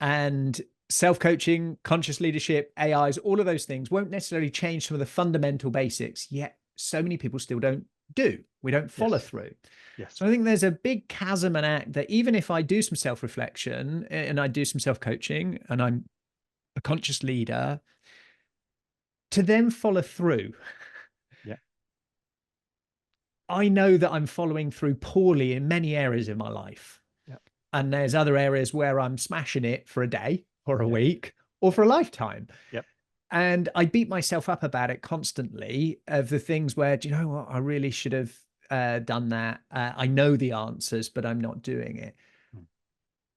And self-coaching, conscious leadership, AIs, all of those things won't necessarily change some of the fundamental basics, yet so many people still don't do. We don't follow Yes. through. Yes. So I think there's a big chasm and act that even if I do some self-reflection and I do some self-coaching and I'm a conscious leader, to then follow through, Yeah. I know that I'm following through poorly in many areas of my life. Yeah. And there's other areas where I'm smashing it for a day or a Yeah. week or for a lifetime. Yep. And I beat myself up about it constantly of the things where, do you know what, I really should have done that. I know the answers, but I'm not doing it. Mm.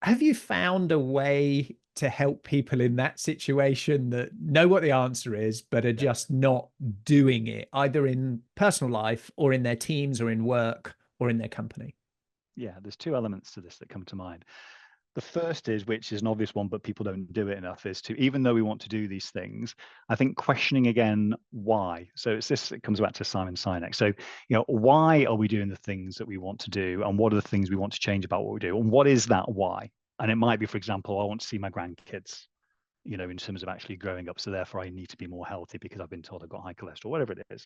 Have you found a way to help people in that situation that know what the answer is, but are Yeah. just not doing it, either in personal life or in their teams or in work or in their company? Yeah, there's two elements to this that come to mind. The first is, which is an obvious one, but people don't do it enough, is to, even though we want to do these things, I think questioning again why. So it comes back to Simon Sinek. So, why are we doing the things that we want to do? And what are the things we want to change about what we do? And what is that why? And it might be, for example, I want to see my grandkids, in terms of actually growing up. So therefore I need to be more healthy because I've been told I've got high cholesterol, whatever it is.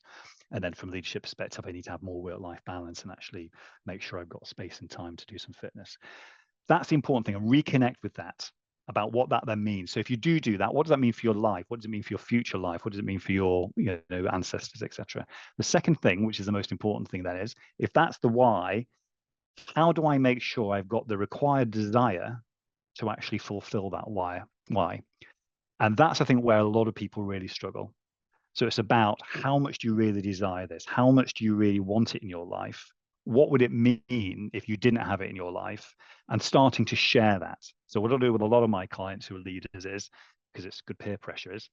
And then from a leadership perspective, I need to have more work-life balance and actually make sure I've got space and time to do some fitness. That's the important thing, and reconnect with that about what that then means. So if you do that, what does that mean for your life? What does it mean for your future life? What does it mean for your ancestors, etc.? The second thing, which is the most important thing, then, is if that's the why, how do I make sure I've got the required desire to actually fulfill that why? And that's, I think, where a lot of people really struggle. So it's about, how much do you really desire this? How much do you really want it in your life? What would it mean if you didn't have it in your life? And starting to share that. So what I do with a lot of my clients who are leaders is, because it's good peer pressure, is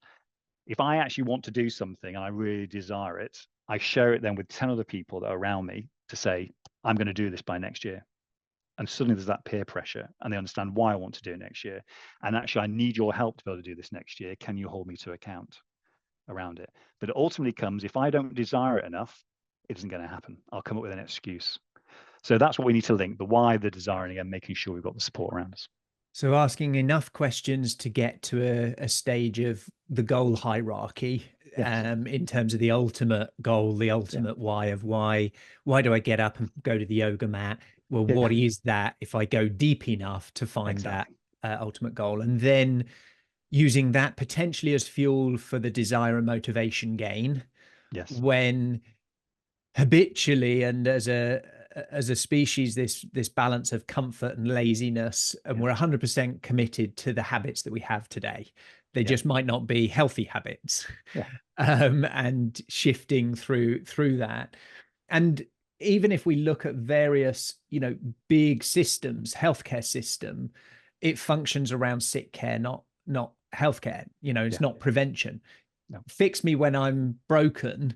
if I actually want to do something and I really desire it, I share it then with 10 other people that are around me to say, I'm going to do this by next year. And suddenly there's that peer pressure and they understand why I want to do it next year. And actually, I need your help to be able to do this next year. Can you hold me to account around it? But it ultimately comes, if I don't desire it enough, it isn't going to happen. I'll come up with an excuse. So that's what we need to link: the why, the desire, and again, making sure we've got the support around us. So asking enough questions to get to a stage of the goal hierarchy, Yes. in terms of the ultimate goal, the Yeah. ultimate why of why do I get up and go to the yoga mat? Well, Yeah. what is that if I go deep enough to find that Exactly. ultimate goal? And then using that potentially as fuel for the desire and motivation gain Yes. when habitually and as a species, this balance of comfort and laziness, and Yeah. we're 100% committed to the habits that we have today. They Yeah. just might not be healthy habits. Yeah. And shifting through that. And even if we look at various, big systems, healthcare system, it functions around sick care, not healthcare. It's Yeah. not prevention. No. Fix me when I'm broken.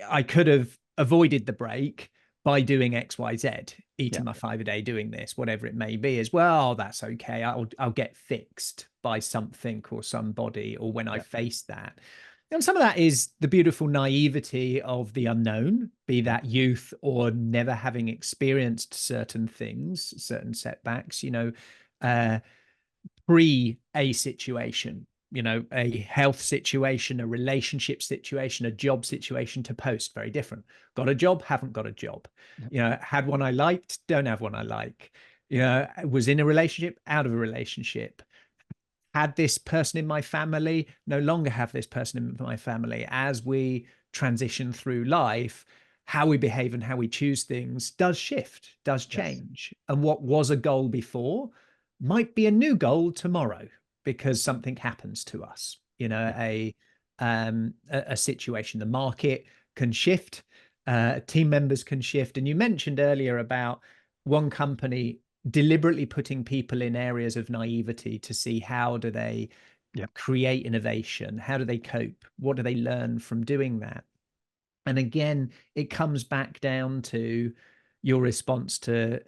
I could have avoided the break by doing XYZ, Yeah. eating my 5 a day, doing this, whatever it may be, as well. That's okay. I'll get fixed by something or somebody, or when I Yeah. face that. And some of that is the beautiful naivety of the unknown, be Yeah. that youth or never having experienced certain things, certain setbacks, uh, pre a situation, a health situation, a relationship situation, a job situation to post, very different. Got a job, haven't got a job. Yeah. Had one I liked, don't have one I like. Was in a relationship, out of a relationship. Had this person in my family, no longer have this person in my family. As we transition through life, how we behave and how we choose things does shift, does Yes. change. And what was a goal before might be a new goal tomorrow because something happens to us, Yeah. a situation. The market can shift, team members can shift. And you mentioned earlier about one company deliberately putting people in areas of naivety to see how do they Yeah. create innovation, how do they cope, what do they learn from doing that. And again, it comes back down to your response to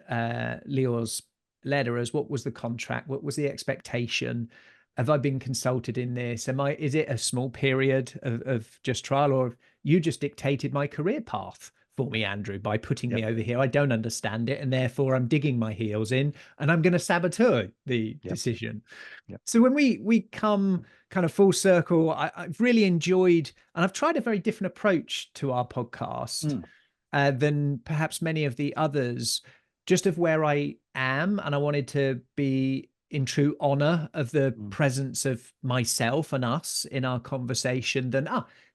Leo's letter as, what was the contract, what was the expectation, have I been consulted in this, is it a small period of just trial, or have you just dictated my career path for Yeah. me, Andrew, by putting Yeah. me over here? I don't understand it, and therefore I'm digging my heels in and I'm going to saboteur the Yeah. decision. Yeah. So when we come kind of full circle, I've really enjoyed, and I've tried a very different approach to our podcast Mm. than perhaps many of the others, just of where I am. And I wanted to be in true honor of the Mm. presence of myself and us in our conversation, than,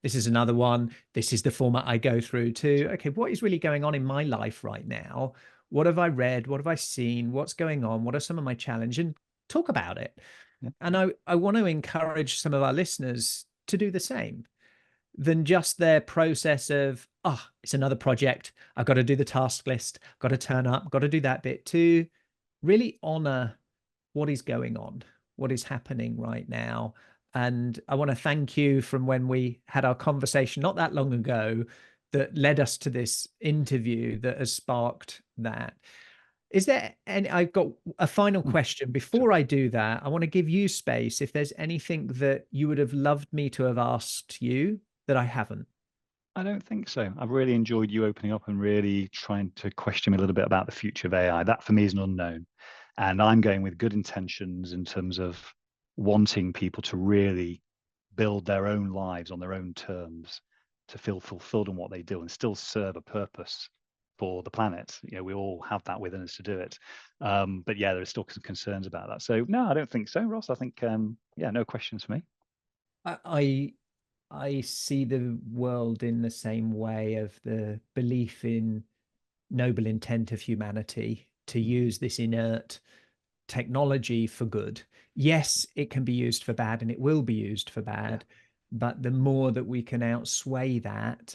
this is another one. This is the format I go through to, Sure. okay, what is really going on in my life right now? What have I read? What have I seen? What's going on? What are some of my challenges? And talk about it. Yeah. And I want to encourage some of our listeners to do the same than just their process of, oh, it's another project. I've got to do the task list, got to turn up, got to do that bit, to really honor what is going on, what is happening right now. And I want to thank you from when we had our conversation not that long ago that led us to this interview that has sparked that. Is there any, I've got a final Mm, question. sure. Before I do that, I want to give you space if there's anything that you would have loved me to have asked you that I haven't. I don't think so. I've really enjoyed you opening up and really trying to question me a little bit about the future of AI. That for me is an unknown. And I'm going with good intentions in terms of wanting people to really build their own lives on their own terms, to feel fulfilled in what they do and still serve a purpose for the planet. We all have that within us to do it. But yeah, there are still some concerns about that. So no, I don't think so, Ross. I think yeah, no questions for me. I I see the world in the same way of the belief in noble intent of humanity to Mm, use this inert technology for good. Yes, it can be used for bad and it will be used for yeah. bad, but the more that we can outsway that,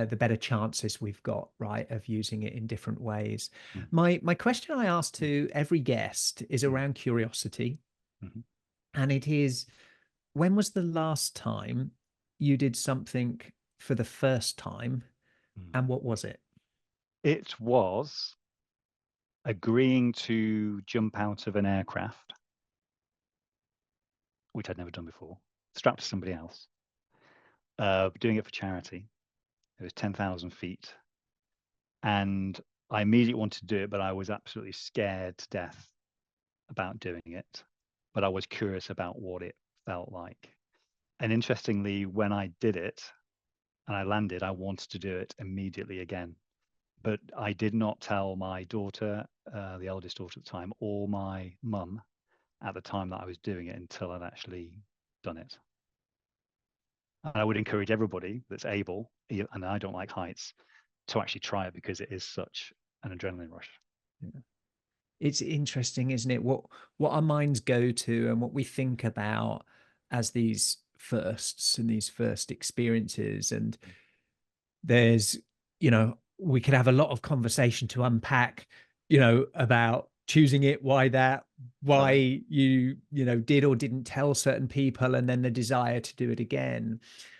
the better chances we've got, right, of using it in different ways. Mm, My question I ask mm, to every guest is mm, around curiosity, mhm, and it is, when was the last time you did something for the first time, mm. and what was it? It was agreeing to jump out of an aircraft, which I'd never done before, strapped to somebody else, doing it for charity. It was 10,000 feet. And I immediately wanted to do it, but I was absolutely scared to death about doing it. But I was curious about what it felt like. And interestingly, when I did it and I landed, I wanted to do it immediately again. But I did not tell my daughter, the eldest daughter at the time, or my mum at the time that I was doing it until I'd actually done it. And I would encourage everybody that's able, and I don't like heights, to actually try it because it is such an adrenaline rush. It's interesting, isn't it? What our minds go to and what we think about as these firsts and these first experiences. And there's, we could have a lot of conversation to unpack, about choosing it, why that, why Totally. did or didn't tell certain people, and then the desire to do it again.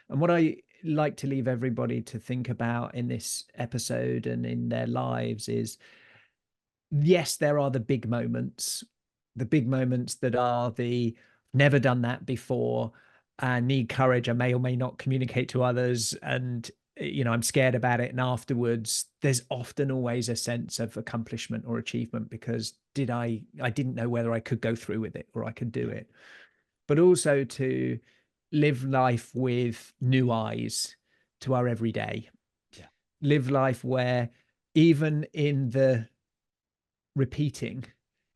And what I like to leave everybody to think about in this episode and in their lives is, yes, there are the big moments that are the never done that before, and need courage. I may or may not communicate to others, and I'm scared about it. And afterwards, there's often always a sense of accomplishment or achievement because I didn't know whether I could go through with it or I could do Yeah. it. But also to live life with new eyes to our everyday, Yeah. live life where even in the repeating,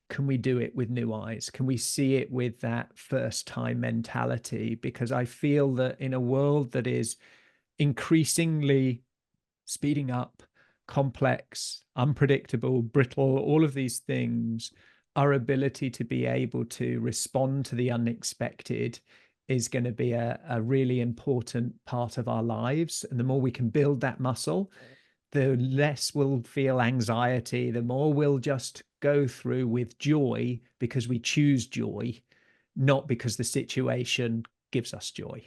can we do it with new eyes? Can we see it with that first time mentality? Because I feel that in a world that is increasingly speeding up, complex, unpredictable, brittle, all of these things, our ability to be able to respond to the unexpected is going to be a really important part of our lives. And the more we can build that muscle, the less we'll feel anxiety, the more we'll just go through with joy because we choose joy, not because the situation gives us joy,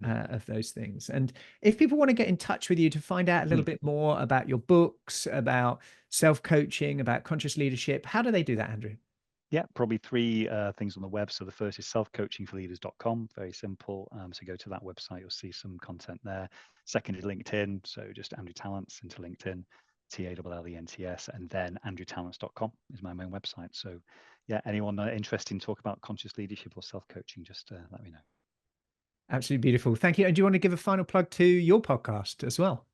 Yeah. of those things. And if people want to get in touch with you to find out a little Mm. bit more about your books, about self coaching, about conscious leadership, how do they do that, Andrew? Yeah, probably three things on the web. So the first is selfcoachingforleaders.com. Very simple. So go to that website, you'll see some content there. Second is LinkedIn. So just Andrew Tallents into LinkedIn, Tallents, and then andrewtallents.com is my main website. So yeah, anyone interested in talk about conscious leadership or self-coaching, just let me know. Absolutely beautiful. Thank you. And do you want to give a final plug to your podcast as well?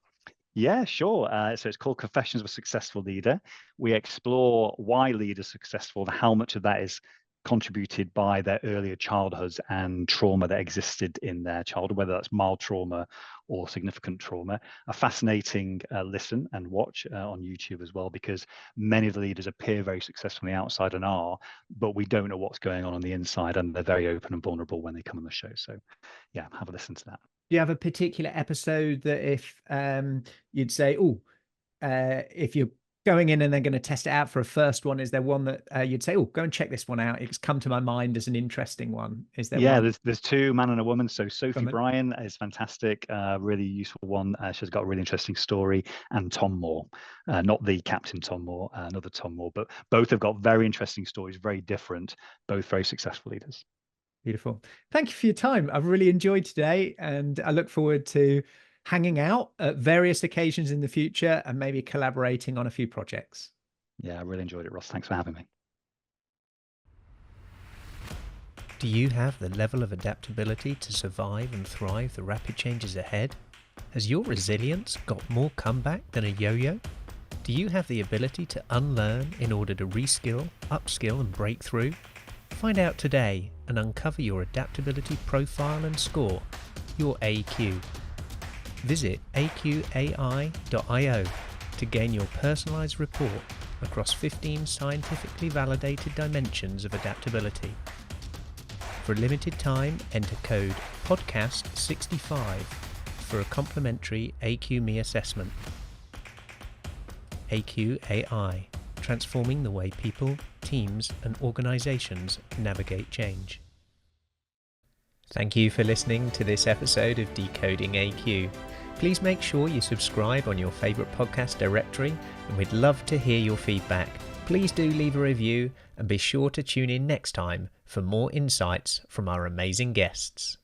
Yeah, sure. So it's called Confessions of a Successful Leader. We explore why leaders are successful and how much of that is contributed by their earlier childhoods and trauma that existed in their childhood, whether that's mild trauma or significant trauma. A fascinating listen and watch on YouTube as well, because many of the leaders appear very successful on the outside and are, but we don't know what's going on the inside, and they're very open and vulnerable when they come on the show. So yeah, have a listen to that. Do you have a particular episode that if you'd say, if you're going in and they're going to test it out for a first one, is there one that you'd say, go and check this one out? It's come to my mind as an interesting one. Is there one? There's two, man and a woman. So Sophie Bryan is fantastic, really useful one. She's got a really interesting story. And Tom Moore, not the Captain Tom Moore, another Tom Moore, but both have got very interesting stories, very different, both very successful leaders. Beautiful. Thank you for your time. I've really enjoyed today, and I look forward to hanging out at various occasions in the future and maybe collaborating on a few projects. Yeah, I really enjoyed it, Ross. Thanks for having me. Do you have the level of adaptability to survive and thrive the rapid changes ahead? Has your resilience got more comeback than a yo-yo? Do you have the ability to unlearn in order to reskill, upskill and break through? Find out today and uncover your adaptability profile and score, your AQ. Visit AQai.io to gain your personalized report across 15 scientifically validated dimensions of adaptability. For a limited time, enter code PODCAST65 for a complimentary AQME assessment. AQai, transforming the way people, teams and organizations navigate change. Thank you for listening to this episode of Decoding AQ. Please make sure you subscribe on your favorite podcast directory, and we'd love to hear your feedback. Please do leave a review and be sure to tune in next time for more insights from our amazing guests.